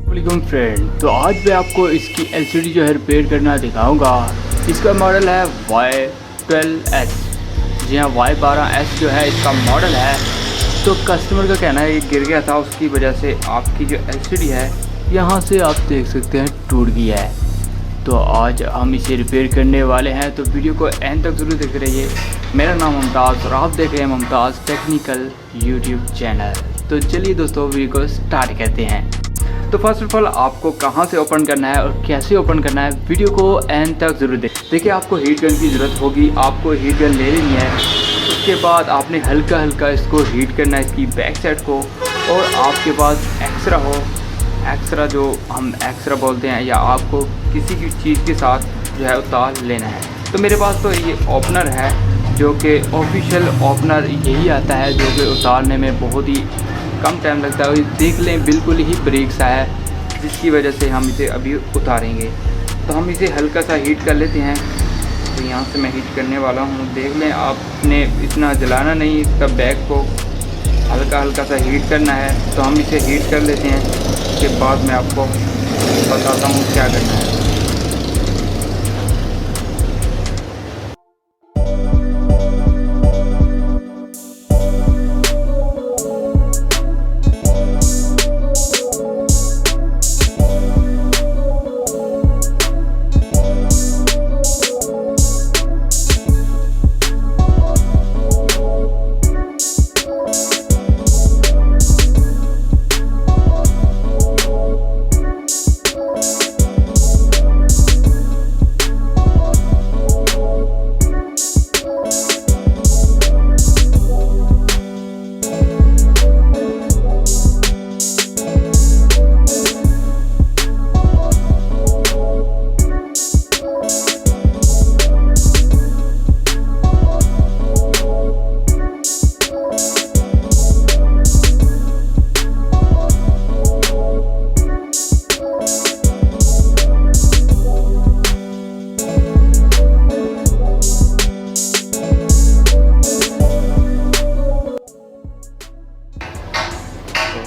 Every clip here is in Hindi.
वालेकुम फ्रेंड, तो आज मैं आपको इसकी एलसीडी जो है रिपेयर करना दिखाऊंगा। इसका मॉडल है Y12s। जी हाँ, Y12s जो है इसका मॉडल है। तो कस्टमर का कहना है ये गिर गया था, उसकी वजह से आपकी जो एलसीडी है यहाँ से आप देख सकते हैं टूट गया है। तो आज हम इसे रिपेयर करने वाले हैं, तो वीडियो को एंड तक ज़रूर देखते रहिए। मेरा नाम मुमताज़ और आप देख रहे हैं मुमताज़ टेक्निकल यूट्यूब चैनल। तो चलिए दोस्तों, वीडियो को स्टार्ट करते हैं। तो फर्स्ट ऑफ ऑल आपको कहां से ओपन करना है और कैसे ओपन करना है, वीडियो को एंड तक ज़रूर देखिए। आपको हीट गन की ज़रूरत होगी, आपको हीट गन ले लेनी है। उसके बाद आपने हल्का हल्का इसको हीट करना है, इसकी बैक साइड को। और आपके पास एक्स्ट्रा हो, एक्स्ट्रा जो हम एक्स्ट्रा बोलते हैं, या आपको किसी भी चीज़ के साथ जो है उतार लेना है। तो मेरे पास तो ये ओपनर है, जो कि ऑफिशियल ओपनर यही आता है, जो कि उतारने में बहुत ही कम टाइम लगता है। देख लें, बिल्कुल ही ब्रेक सा है, जिसकी वजह से हम इसे अभी उतारेंगे। तो हम इसे हल्का सा हीट कर लेते हैं। तो यहाँ से मैं हीट करने वाला हूँ। देख लें, आपने इतना जलाना नहीं, इसका बैक को हल्का हल्का सा हीट करना है। तो हम इसे हीट कर लेते हैं, उसके बाद मैं आपको बताता हूँ क्या करना है।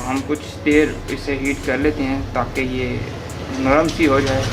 हम कुछ देर इसे हीट कर लेते हैं ताकि ये नरम सी हो जाए।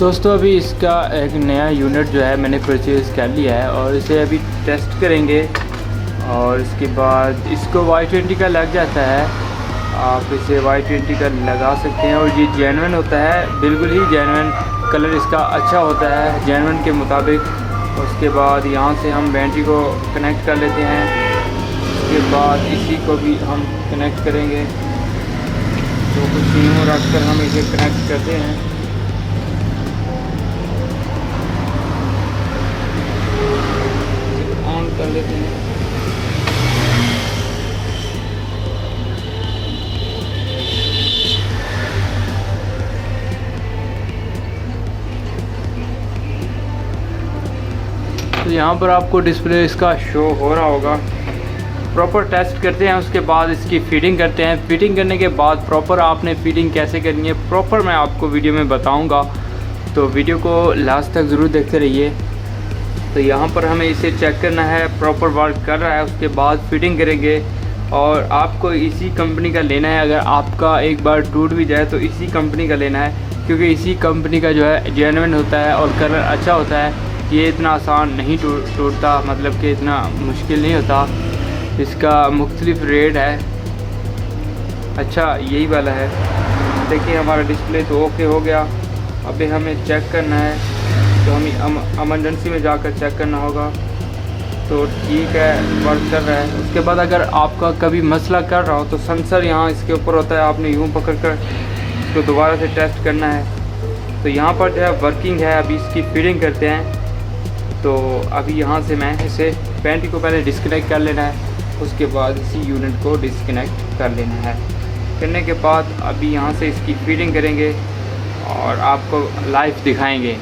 दोस्तों अभी इसका एक नया यूनिट जो है मैंने परचेज़ कर लिया है और इसे अभी टेस्ट करेंगे और इसके बाद इसको Y20 का लग जाता है। आप इसे Y20 का लगा सकते हैं और ये जेन्युइन होता है, बिल्कुल ही जेन्युइन कलर इसका अच्छा होता है जेन्युइन के मुताबिक। उसके बाद यहाँ से हम बैटरी को कनेक्ट कर लेते हैं। उसके बाद इसी को भी हम कनेक्ट करेंगे, तो कुछ यूँ रख कर हम इसे कनेक्ट करते हैं। ऑन कर लेते हैं। तो यहाँ पर आपको डिस्प्ले इसका शो हो रहा होगा। प्रॉपर टेस्ट करते हैं, उसके बाद इसकी फिटिंग करते हैं। फिटिंग करने के बाद प्रॉपर आपने फिटिंग कैसे करनी है प्रॉपर मैं आपको वीडियो में बताऊंगा, तो वीडियो को लास्ट तक ज़रूर देखते रहिए। तो यहाँ पर हमें इसे चेक करना है प्रॉपर वर्क कर रहा है, उसके बाद फिटिंग करेंगे। और आपको इसी कंपनी का लेना है, अगर आपका एक बार टूट भी जाए तो इसी कंपनी का लेना है, क्योंकि इसी कंपनी का जो है जेन्युइन होता है और कलर अच्छा होता है। ये इतना आसान नहीं टूटता, मतलब कि इतना मुश्किल नहीं होता। इसका मुख्तलिफ रेट है। अच्छा यही वाला है। देखिए हमारा डिस्प्ले तो ओके हो गया। अभी हमें चेक करना है, तो हमें इमरजेंसी में जाकर चेक करना होगा। तो ठीक है, वर्क कर रहा है। उसके बाद अगर आपका कभी मसला कर रहा हो तो सेंसर यहाँ इसके ऊपर होता है, आपने यूँ पकड़ कर इसको दोबारा से टेस्ट करना है। तो यहाँ पर जो है वर्किंग है। अभी इसकी फिटिंग करते हैं। तो अभी यहाँ से मैं इसे बैटरी को पहले डिस्कनेक्ट कर लेना है, उसके बाद इसी यूनिट को डिस्कनेक्ट कर लेना है। के बाद अभी यहाँ से इसकी फिटिंग करेंगे और आपको लाइव दिखाएंगे।